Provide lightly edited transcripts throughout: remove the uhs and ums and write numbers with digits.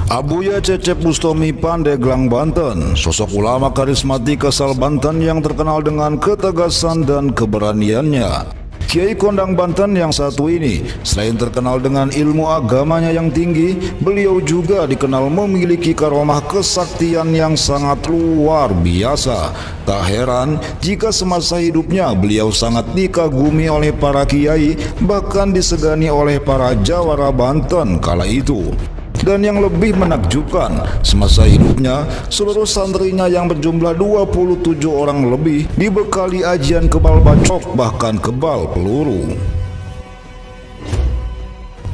Abuya Cecep Bustomi Pandeglang, Banten, sosok ulama karismatik asal Banten yang terkenal dengan ketegasan dan keberaniannya. Kiai Kondang Banten yang satu ini, selain terkenal dengan ilmu agamanya yang tinggi, beliau juga dikenal memiliki karomah kesaktian yang sangat luar biasa. Tak heran jika semasa hidupnya beliau sangat dikagumi oleh para kiai, bahkan disegani oleh para jawara Banten kala itu. Dan yang lebih menakjubkan, semasa hidupnya seluruh santrinya yang berjumlah 27 orang lebih dibekali ajian kebal bacok, bahkan kebal peluru.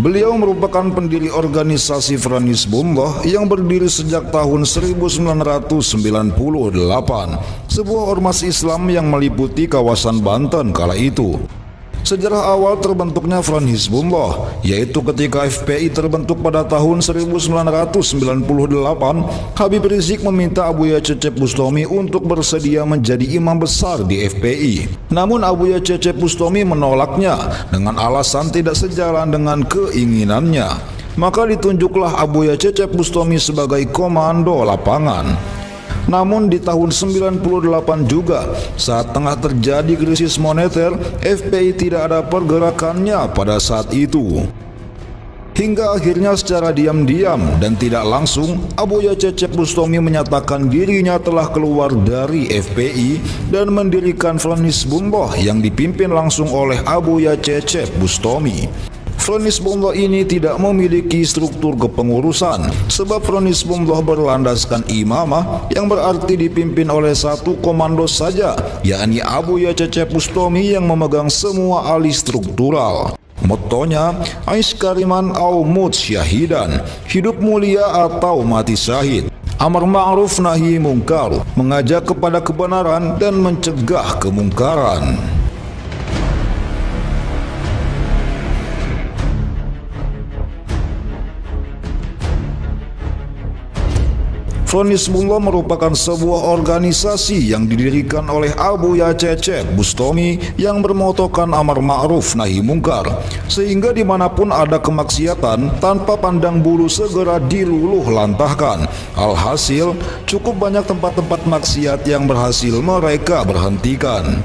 Beliau merupakan pendiri organisasi Front Hizbullah yang berdiri sejak tahun 1998, sebuah ormas Islam yang meliputi kawasan Banten kala itu. Sejarah awal terbentuknya Front Hizbullah yaitu ketika FPI terbentuk pada tahun 1998. Habib Rizik meminta Abuya Cecep Bustomi untuk bersedia menjadi imam besar di FPI. Namun Abuya Cecep Bustomi menolaknya dengan alasan tidak sejalan dengan keinginannya. Maka ditunjuklah Abuya Cecep Bustomi sebagai komando lapangan. Namun di tahun 98 juga, saat tengah terjadi krisis moneter, FPI tidak ada pergerakannya pada saat itu. Hingga akhirnya secara diam-diam dan tidak langsung, Abuya Cecep Bustomi menyatakan dirinya telah keluar dari FPI dan mendirikan Front Hizbullah yang dipimpin langsung oleh Abuya Cecep Bustomi. Front Hizbullah ini tidak memiliki struktur kepengurusan, sebab Front Hizbullah berlandaskan imamah yang berarti dipimpin oleh satu komando saja, yakni Abuya Cecep Bustomi yang memegang semua alih struktural. Motonya, Aish Kariman au Mut Syahidan, hidup mulia atau mati syahid. Amar ma'ruf nahi mungkar, mengajak kepada kebenaran dan mencegah kemungkaran. Front Hizbullah merupakan sebuah organisasi yang didirikan oleh Abuya Cecep Bustomi yang bermotokan amar ma'ruf nahi mungkar, sehingga dimanapun ada kemaksiatan tanpa pandang bulu segera diluluh lantahkan. Alhasil cukup banyak tempat-tempat maksiat yang berhasil mereka berhentikan.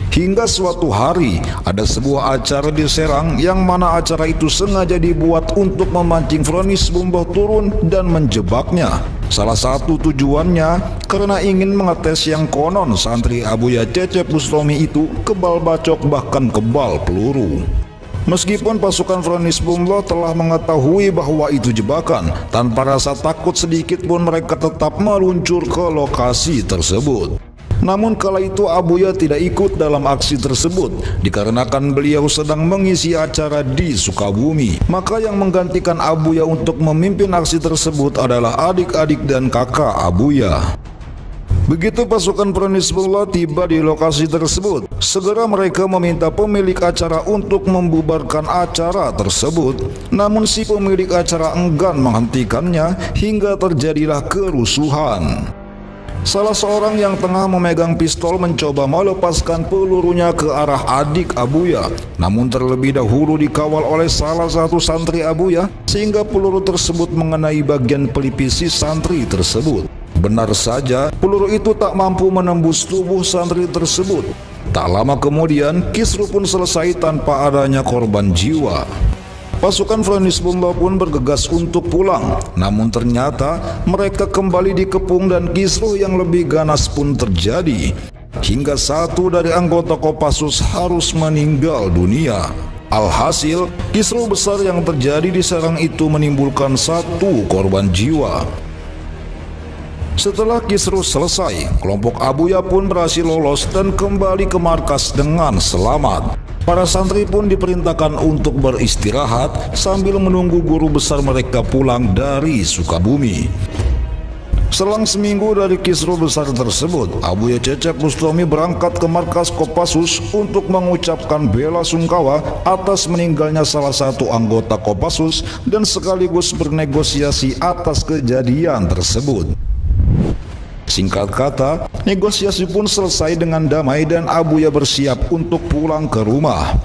Hingga suatu hari ada sebuah acara di Serang yang mana acara itu sengaja dibuat untuk memancing Front Hizbullah turun dan menjebaknya. Salah satu tujuannya karena ingin mengetes yang konon santri Abuya Cecep Bustomi itu kebal bacok bahkan kebal peluru. Meskipun pasukan Front Hizbullah telah mengetahui bahwa itu jebakan, tanpa rasa takut sedikit pun mereka tetap meluncur ke lokasi tersebut. Namun kala itu Abuya tidak ikut dalam aksi tersebut dikarenakan beliau sedang mengisi acara di Sukabumi. Maka yang menggantikan Abuya untuk memimpin aksi tersebut adalah adik-adik dan kakak Abuya. Begitu pasukan Front Hizbullah tiba di lokasi tersebut, segera mereka meminta pemilik acara untuk membubarkan acara tersebut. Namun si pemilik acara enggan menghentikannya hingga terjadilah kerusuhan. Salah seorang yang tengah memegang pistol mencoba melepaskan pelurunya ke arah adik Abuya, namun terlebih dahulu dikawal oleh salah satu santri Abuya sehingga peluru tersebut mengenai bagian pelipis si santri tersebut. Benar saja, peluru itu tak mampu menembus tubuh santri tersebut. Tak lama kemudian, kisruh pun selesai tanpa adanya korban jiwa. Pasukan Front Hizbullah pun bergegas untuk pulang, namun ternyata mereka kembali dikepung dan kisruh yang lebih ganas pun terjadi, hingga satu dari anggota Kopassus harus meninggal dunia. Alhasil, kisruh besar yang terjadi di Serang itu menimbulkan satu korban jiwa. Setelah kisruh selesai, kelompok Abuya pun berhasil lolos dan kembali ke markas dengan selamat. Para santri pun diperintahkan untuk beristirahat sambil menunggu guru besar mereka pulang dari Sukabumi. Selang seminggu dari kisruh besar tersebut, Abuya Cecep Bustomi berangkat ke markas Kopassus untuk mengucapkan bela sungkawa atas meninggalnya salah satu anggota Kopassus dan sekaligus bernegosiasi atas kejadian tersebut. Singkat kata, negosiasi pun selesai dengan damai dan Abuya bersiap untuk pulang ke rumah.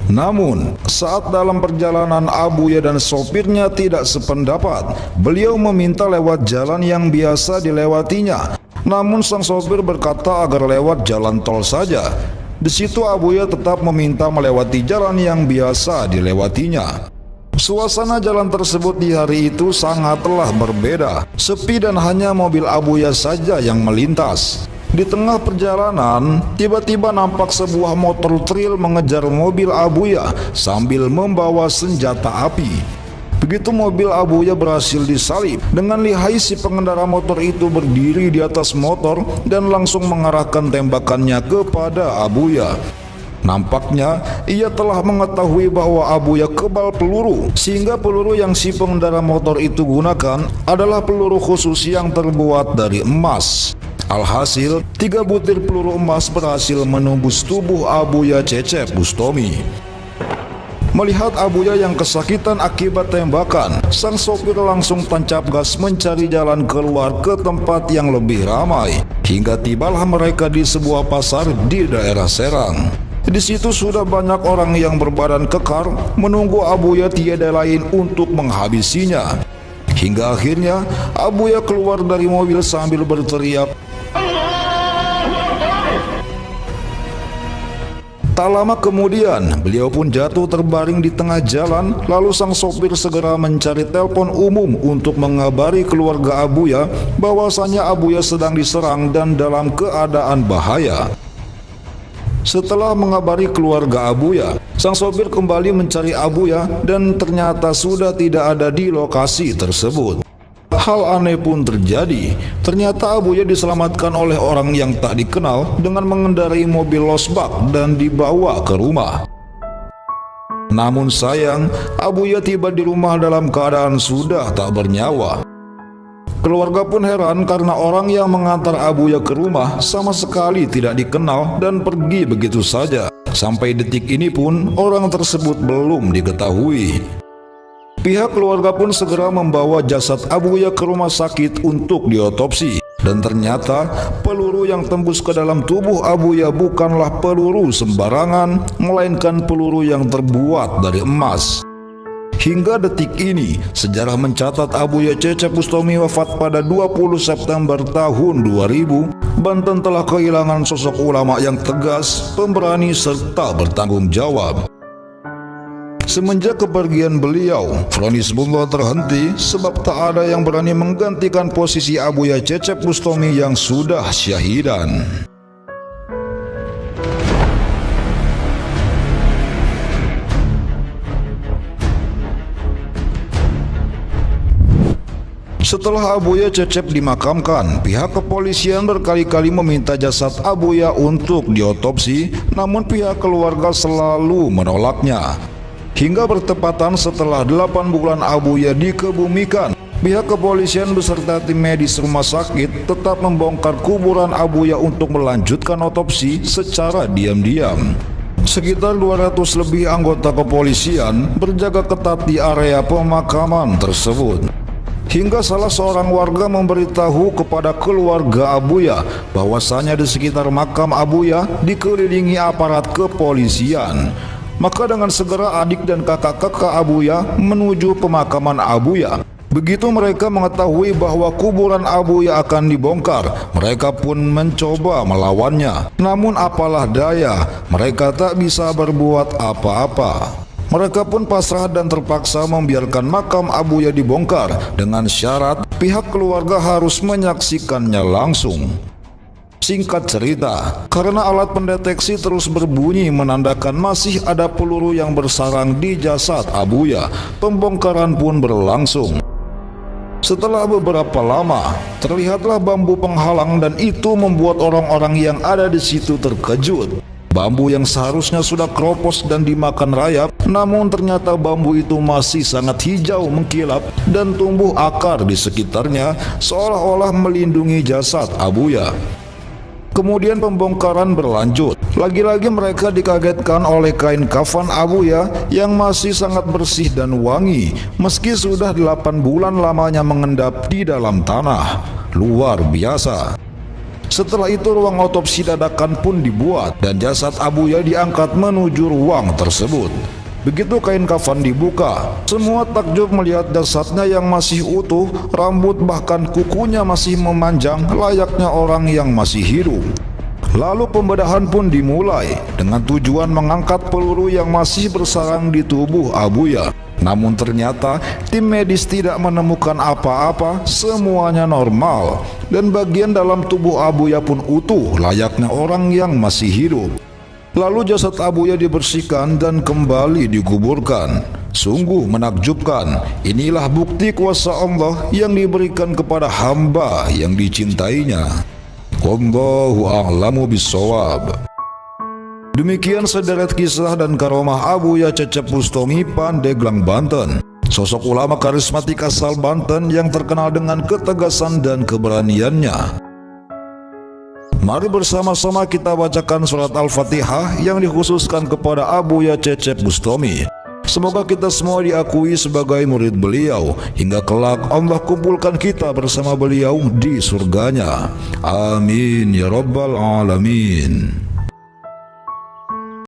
Namun, saat dalam perjalanan Abuya dan sopirnya tidak sependapat, beliau meminta lewat jalan yang biasa dilewatinya. Namun sang sopir berkata agar lewat jalan tol saja. Di situ Abuya tetap meminta melewati jalan yang biasa dilewatinya. Suasana jalan tersebut di hari itu sangatlah berbeda, sepi dan hanya mobil Abuya saja yang melintas. Di tengah perjalanan, tiba-tiba nampak sebuah motor trail mengejar mobil Abuya sambil membawa senjata api. Begitu mobil Abuya berhasil disalip, dengan lihai si pengendara motor itu berdiri di atas motor dan langsung mengarahkan tembakannya kepada Abuya. Nampaknya ia telah mengetahui bahwa Abuya kebal peluru, sehingga peluru yang si pengendara motor itu gunakan adalah peluru khusus yang terbuat dari emas. Alhasil, 3 butir peluru emas berhasil menembus tubuh Abuya Cecep Bustomi. Melihat Abuya yang kesakitan akibat tembakan, sang sopir langsung tancap gas mencari jalan keluar ke tempat yang lebih ramai. Hingga tibalah mereka di sebuah pasar di daerah Serang. Di situ sudah banyak orang yang berbadan kekar menunggu Abuya tiada lain untuk menghabisinya. Hingga akhirnya Abuya keluar dari mobil sambil berteriak. Tak lama kemudian, beliau pun jatuh terbaring di tengah jalan. Lalu sang sopir segera mencari telepon umum untuk mengabari keluarga Abuya bahwasanya Abuya sedang diserang dan dalam keadaan bahaya. Setelah mengabari keluarga Abuya, sang sopir kembali mencari Abuya dan ternyata sudah tidak ada di lokasi tersebut. Hal aneh pun terjadi. Ternyata Abuya diselamatkan oleh orang yang tak dikenal dengan mengendarai mobil losbak dan dibawa ke rumah. Namun sayang, Abuya tiba di rumah dalam keadaan sudah tak bernyawa. Keluarga pun heran karena orang yang mengantar Abuya ke rumah sama sekali tidak dikenal dan pergi begitu saja. Sampai detik ini pun orang tersebut belum diketahui. Pihak keluarga pun segera membawa jasad Abuya ke rumah sakit untuk diotopsi. Dan ternyata peluru yang tembus ke dalam tubuh Abuya bukanlah peluru sembarangan, melainkan peluru yang terbuat dari emas. Hingga detik ini, sejarah mencatat Abuya Cecep Bustomi wafat pada 20 September tahun 2000. Banten telah kehilangan sosok ulama yang tegas, pemberani serta bertanggung jawab. Semenjak kepergian beliau, Front Hizbullah terhenti sebab tak ada yang berani menggantikan posisi Abuya Cecep Bustomi yang sudah syahidan. Setelah Abuya Cecep dimakamkan, pihak kepolisian berkali-kali meminta jasad Abuya untuk diotopsi, namun pihak keluarga selalu menolaknya. Hingga bertepatan setelah 8 bulan Abuya dikebumikan, pihak kepolisian beserta tim medis rumah sakit tetap membongkar kuburan Abuya untuk melanjutkan otopsi secara diam-diam. Sekitar 200 lebih anggota kepolisian berjaga ketat di area pemakaman tersebut. Hingga salah seorang warga memberitahu kepada keluarga Abuya bahwasanya di sekitar makam Abuya dikelilingi aparat kepolisian. Maka dengan segera adik dan kakak-kakak Abuya menuju pemakaman Abuya. Begitu mereka mengetahui bahwa kuburan Abuya akan dibongkar, mereka pun mencoba melawannya. Namun apalah daya, mereka tak bisa berbuat apa-apa. Mereka pun pasrah dan terpaksa membiarkan makam Abuya dibongkar dengan syarat pihak keluarga harus menyaksikannya langsung. Singkat cerita, karena alat pendeteksi terus berbunyi menandakan masih ada peluru yang bersarang di jasad Abuya, pembongkaran pun berlangsung. Setelah beberapa lama, terlihatlah bambu penghalang dan itu membuat orang-orang yang ada di situ terkejut. Bambu yang seharusnya sudah keropos dan dimakan rayap, namun ternyata bambu itu masih sangat hijau mengkilap dan tumbuh akar di sekitarnya seolah-olah melindungi jasad Abuya. Kemudian pembongkaran berlanjut. Lagi-lagi mereka dikagetkan oleh kain kafan Abuya yang masih sangat bersih dan wangi meski sudah 8 bulan lamanya mengendap di dalam tanah. Luar biasa. Setelah itu ruang otopsi dadakan pun dibuat dan jasad Abuya diangkat menuju ruang tersebut. Begitu kain kafan dibuka, semua takjub melihat jasadnya yang masih utuh, rambut bahkan kukunya masih memanjang layaknya orang yang masih hidup. Lalu pembedahan pun dimulai dengan tujuan mengangkat peluru yang masih bersarang di tubuh Abuya. Namun ternyata tim medis tidak menemukan apa-apa, semuanya normal dan bagian dalam tubuh Abuya pun utuh layaknya orang yang masih hidup. Lalu jasad Abuya dibersihkan dan kembali dikuburkan. Sungguh menakjubkan, inilah bukti kuasa Allah yang diberikan kepada hamba yang dicintainya. Wallahu a'lamu bissawab. Demikian sederet kisah dan karomah Abuya Cecep Bustomi, Pandeglang, Banten. Sosok ulama karismatik asal Banten yang terkenal dengan ketegasan dan keberaniannya. Mari bersama-sama kita bacakan surat Al-Fatihah yang dikhususkan kepada Abuya Cecep Bustomi. Semoga kita semua diakui sebagai murid beliau hingga kelak Allah kumpulkan kita bersama beliau di surganya. Amin ya rabbal alamin.